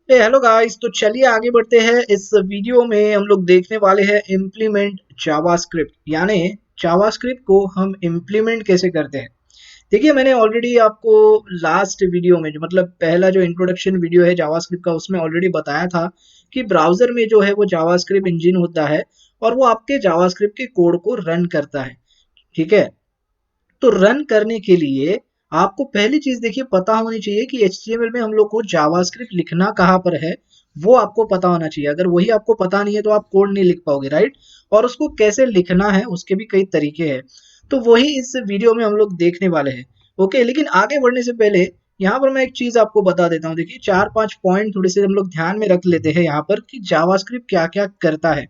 Hello guys, तो चलिए आगे बढ़ते हैं। इस वीडियो में हम लोग देखने वाले हैं इम्प्लीमेंट जावास्क्रिप्ट, यानी जावास्क्रिप्ट को हम इम्प्लीमेंट कैसे करते हैं। देखिए, मैंने ऑलरेडी आपको लास्ट वीडियो में जो मतलब पहला जो इंट्रोडक्शन वीडियो है जावास्क्रिप्ट का, उसमें ऑलरेडी बताया था कि ब्राउजर में जो है वो जावास्क्रिप्ट इंजन होता है और वो आपके जावास्क्रिप्ट के कोड को रन करता है। ठीक है, तो रन करने के लिए आपको पहली चीज देखिए पता होनी चाहिए कि एचटीएमएल में हम लोग को जावास्क्रिप्ट लिखना कहाँ पर है, वो आपको पता होना चाहिए। अगर वही आपको पता नहीं है तो आप कोड नहीं लिख पाओगे, राइट। और उसको कैसे लिखना है उसके भी कई तरीके हैं, तो वही इस वीडियो में हम लोग देखने वाले हैं। ओके, लेकिन आगे बढ़ने से पहले यहाँ पर मैं एक चीज आपको बता देता हूँ। देखिए, 4-5 पॉइंट थोड़े से हम लोग ध्यान में रख लेते हैं यहाँ पर कि जावास्क्रिप्ट क्या क्या करता है।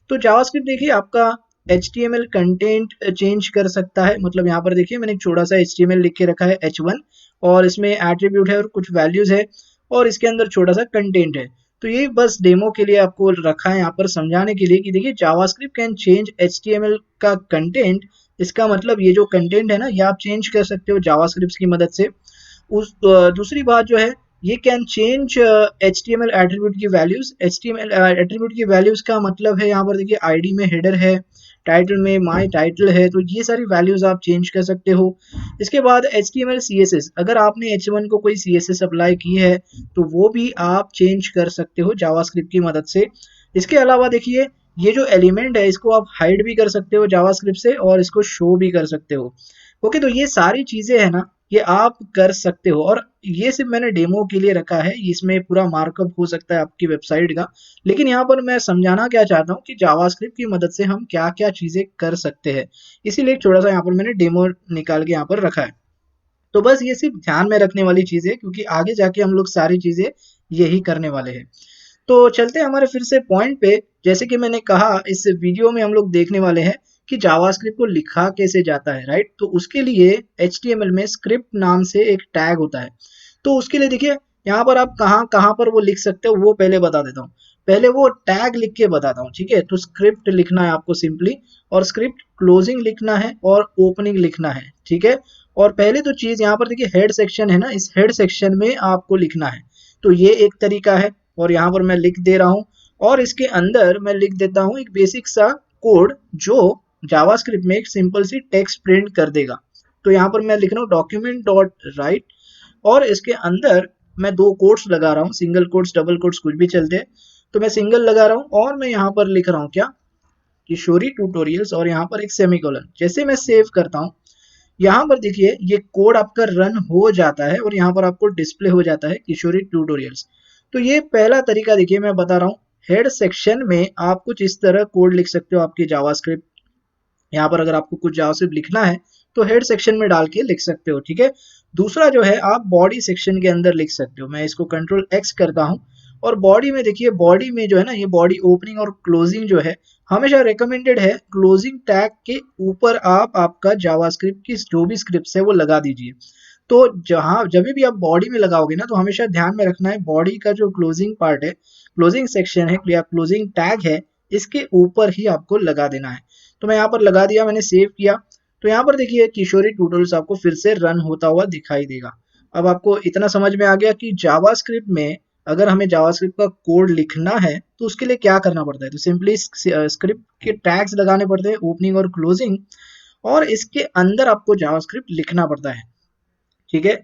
तो जावास्क्रिप्ट देखिए आपका HTML कंटेंट चेंज कर सकता है। मतलब यहाँ पर देखिए मैंने एक छोटा सा HTML लिख के रखा है H1, और इसमें एट्रीब्यूट है और कुछ वैल्यूज है, और इसके अंदर छोटा सा कंटेंट है। तो ये बस डेमो के लिए आपको रखा है यहाँ पर समझाने के लिए कि देखिए जावास्क्रिप्ट कैन चेंज HTML का कंटेंट। इसका मतलब ये जो कंटेंट है ना, ये आप चेंज कर सकते हो जावास्क्रिप्ट की मदद से। दूसरी बात जो है, ये कैन चेंज HTML एट्रीब्यूट की वैल्यूज। HTML एट्रीब्यूट की वैल्यूज का मतलब है यहाँ पर देखिए आईडी में हेडर है, टाइटल में माय टाइटल है, तो ये सारी वैल्यूज आप चेंज कर सकते हो। इसके बाद HTML CSS, अगर आपने H1 को कोई CSS अप्लाई की है तो वो भी आप चेंज कर सकते हो जावास्क्रिप्ट की मदद से। इसके अलावा देखिए, ये जो एलिमेंट है इसको आप हाइड भी कर सकते हो जावास्क्रिप्ट से, और इसको शो भी कर सकते हो। ओके, तो ये सारी चीजें है ना, ये आप कर सकते हो। और ये सिर्फ मैंने डेमो के लिए रखा है, इसमें पूरा मार्कअप हो सकता है आपकी वेबसाइट का। लेकिन यहाँ पर मैं समझाना क्या चाहता हूँ कि जावास्क्रिप्ट की मदद से हम क्या क्या चीजें कर सकते हैं, इसीलिए एक छोटा सा यहाँ पर मैंने डेमो निकाल के यहाँ पर रखा है। तो बस ये सिर्फ ध्यान में रखने वाली चीज है, क्योंकि आगे जाके हम लोग सारी चीजें यही करने वाले हैं। तो चलते हैं हमारे फिर से पॉइंट पे। जैसे कि मैंने कहा, इस वीडियो में हम लोग देखने वाले हैं कि जावास्क्रिप्ट को लिखा कैसे जाता है, राइट। तो उसके लिए HTML में स्क्रिप्ट नाम से एक टैग होता है। तो उसके लिए देखिए, यहाँ पर आप कहाँ कहाँ पर वो लिख सकते हो वो पहले बता देता हूँ। पहले वो टैग लिख के बताता हूँ, ठीक है। तो स्क्रिप्ट लिखना है आपको सिंपली, और स्क्रिप्ट क्लोजिंग लिखना है, और ओपनिंग लिखना है, ठीक है। और पहले तो चीज यहाँ पर देखिए, हेड सेक्शन है ना, इस हेड सेक्शन में आपको लिखना है। तो ये एक तरीका है, और यहाँ पर मैं लिख दे रहा हूँ। और इसके अंदर मैं लिख देता हूँ एक बेसिक सा कोड, जो जावास्क्रिप्ट में एक सिंपल सी टेक्स्ट प्रिंट कर देगा। तो यहाँ पर मैं लिख रहा हूँ डॉक्यूमेंट डॉट राइट, और इसके अंदर मैं दो कोट्स लगा रहा हूँ, सिंगल कोट्स डबल कोट्स कुछ भी चलते हैं। तो मैं सिंगल लगा रहा हूँ, और मैं यहाँ पर लिख रहा हूँ क्या, किशोरी ट्यूटोरियल्स, और यहाँ पर एक सेमीकोलन। जैसे मैं सेव करता हूँ, यहाँ पर देखिए ये कोड आपका रन हो जाता है, और यहाँ पर आपको डिस्प्ले हो जाता है किशोरी ट्यूटोरियल्स। तो ये पहला तरीका देखिए मैं बता रहा हूँ। हेड सेक्शन में आप कुछ इस तरह कोड लिख सकते हो आपकी जावास्क्रिप्ट। यहाँ पर अगर आपको कुछ जावास्क्रिप्ट लिखना है तो हेड सेक्शन में डाल के लिख सकते हो, ठीक है। दूसरा जो है, आप बॉडी सेक्शन के अंदर लिख सकते हो। मैं इसको कंट्रोल एक्स करता हूँ, और बॉडी में देखिए, बॉडी में जो है ना, ये बॉडी ओपनिंग और क्लोजिंग जो है, हमेशा रिकमेंडेड है क्लोजिंग टैग के ऊपर आप आपका जावास्क्रिप्ट की जो भी स्क्रिप्ट है वो लगा दीजिए। तो जहां जब भी आप बॉडी में लगाओगे ना, तो हमेशा ध्यान में रखना है बॉडी का जो क्लोजिंग पार्ट है, क्लोजिंग सेक्शन है या क्लोजिंग टैग है, इसके ऊपर ही आपको लगा देना है। तो मैं यहाँ पर लगा दिया, मैंने सेव किया। तो यहाँ पर देखिए किशोरी ट्यूटोरियल्स आपको फिर से रन होता हुआ दिखाई देगा। अब आपको इतना समझ में आ गया कि जावास्क्रिप्ट में अगर हमें जावास्क्रिप्ट का कोड लिखना है तो उसके लिए क्या करना पड़ता है। तो सिंपली स्क्रिप्ट के टैग्स लगाने पड़ते हैं, ओपनिंग और क्लोजिंग, और इसके अंदर आपको जावास्क्रिप्ट लिखना पड़ता है, ठीक है।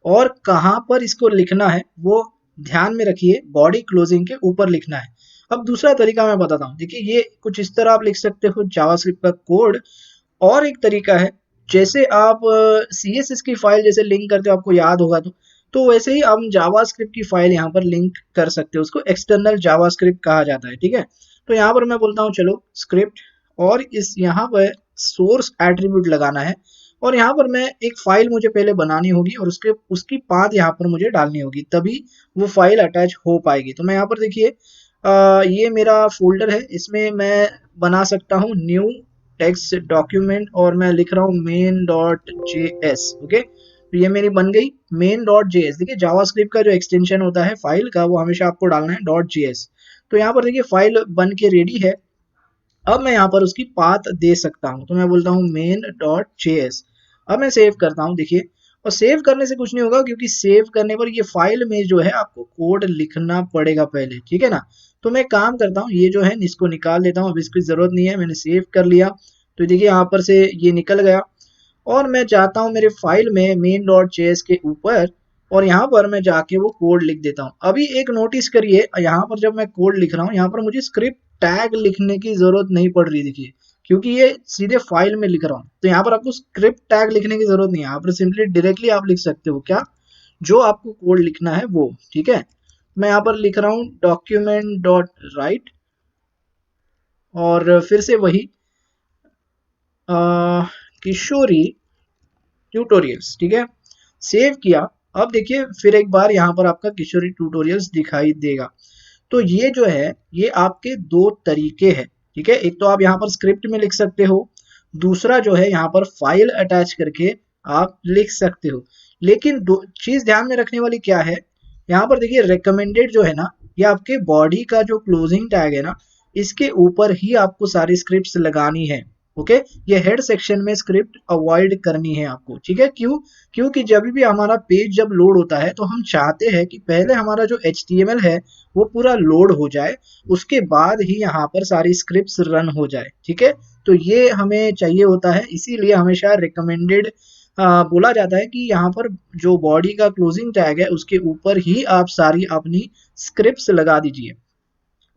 और कहाँ पर इसको लिखना है वो ध्यान में रखिए, बॉडी क्लोजिंग के ऊपर लिखना है। अब दूसरा तरीका मैं बताता हूँ। देखिए, ये कुछ इस तरह आप लिख सकते हो जावास्क्रिप्ट का कोड। और एक तरीका है, जैसे आप CSS की फाइल जैसे लिंक करते हो, आपको याद होगा तो वैसे ही हम जावास्क्रिप्ट की फाइल यहाँ पर लिंक कर सकते हो। उसको एक्सटर्नल जावास्क्रिप्ट कहा जाता है, ठीक है। तो यहाँ पर मैं बोलता हूँ चलो स्क्रिप्ट, और इस यहाँ पर सोर्स एट्रीब्यूट लगाना है, और यहाँ पर मैं एक फाइल मुझे पहले बनानी होगी, और उसके उसकी पाथ यहाँ पर मुझे डालनी होगी, तभी वो फाइल अटैच हो पाएगी। तो मैं यहाँ पर देखिए, ये मेरा फोल्डर है, इसमें मैं बना सकता हूँ न्यू टेक्स्ट डॉक्यूमेंट, और मैं लिख रहा हूँ main.js। ओके, तो ये मेरी बन गई main.js। देखिए, जावास्क्रिप्ट का जो एक्सटेंशन होता है फाइल का, वो हमेशा आपको डालना है .js। तो यहाँ पर देखिए फाइल बन के रेडी है। अब मैं यहाँ पर उसकी पाथ दे सकता हूँ, तो मैं बोलता हूँ main.js। अब मैं सेव करता हूँ देखिए, और सेव करने से कुछ नहीं होगा, क्योंकि सेव करने पर ये फाइल में जो है आपको कोड लिखना पड़ेगा पहले, ठीक है ना। तो मैं काम करता हूँ, ये जो है इसको निकाल देता हूँ, अब इसकी ज़रूरत नहीं है, मैंने सेव कर लिया। तो देखिए यहाँ पर से ये निकल गया, और मैं जाता हूँ मेरे फाइल में main.js के ऊपर, और यहाँ पर मैं जाके वो कोड लिख देता हूँ। अभी एक नोटिस करिए, यहाँ पर जब मैं कोड लिख रहा हूँ, यहाँ पर मुझे स्क्रिप्ट टैग लिखने की ज़रूरत नहीं पड़ रही, देखिए, क्योंकि ये सीधे फाइल में लिख रहा हूँ। तो यहाँ पर आपको स्क्रिप्ट टैग लिखने की ज़रूरत नहीं है, यहाँ पर सिंपली डायरेक्टली आप लिख सकते हो क्या, जो आपको कोड लिखना है वो, ठीक है। मैं यहाँ पर लिख रहा हूँ document.write, और फिर से वही किशोरी ट्यूटोरियल्स, ठीक है, सेव किया। अब देखिए फिर एक बार यहाँ पर आपका किशोरी ट्यूटोरियल्स दिखाई देगा। तो ये जो है ये आपके दो तरीके हैं, ठीक है। एक तो आप यहाँ पर स्क्रिप्ट में लिख सकते हो, दूसरा जो है यहाँ पर फाइल अटैच करके आप लिख सकते हो। लेकिन दो चीज ध्यान में रखने वाली क्या है, यहाँ पर देखिए रिकमेंडेड जो है ना, ये आपके बॉडी का जो क्लोजिंग टैग है ना, इसके ऊपर ही आपको सारी स्क्रिप्ट्स लगानी है, ओके। ये हेड सेक्शन में स्क्रिप्ट अवॉइड करनी है आपको, ठीक है। क्यों? क्योंकि जब भी हमारा पेज जब लोड होता है, तो हम चाहते हैं कि पहले हमारा जो HTML है वो पूरा लोड हो जाए, उसके बाद ही यहाँ पर सारी स्क्रिप्ट्स रन हो जाए, ठीक है। तो ये हमें चाहिए होता है, इसीलिए हमेशा रिकमेंडेड बोला जाता है कि यहाँ पर जो बॉडी का क्लोजिंग टैग है उसके ऊपर ही आप सारी अपनी स्क्रिप्ट्स लगा दीजिए।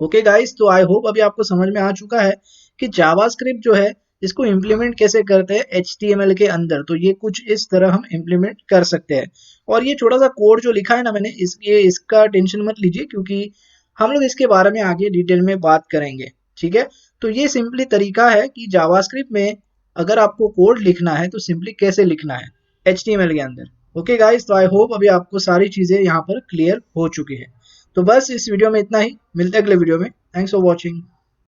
ओके गाइस, तो आई होप अभी आपको समझ में आ चुका है कि जावास्क्रिप्ट जो है इसको इम्प्लीमेंट कैसे करते हैं HTML के अंदर। तो ये कुछ इस तरह हम इम्प्लीमेंट कर सकते हैं। और ये छोटा सा कोड जो लिखा है ना मैंने, इसका टेंशन मत लीजिए, क्योंकि हम लोग इसके बारे में आगे डिटेल में बात करेंगे, ठीक है। तो ये सिंपली तरीका है कि जावास्क्रिप्ट में अगर आपको कोड लिखना है तो सिंपली कैसे लिखना है HTML के अंदर। ओके गाइस, तो आई होप अभी आपको सारी चीज़ें यहाँ पर क्लियर हो चुकी है। तो बस इस वीडियो में इतना ही, मिलते हैं अगले वीडियो में। Thanks for watching.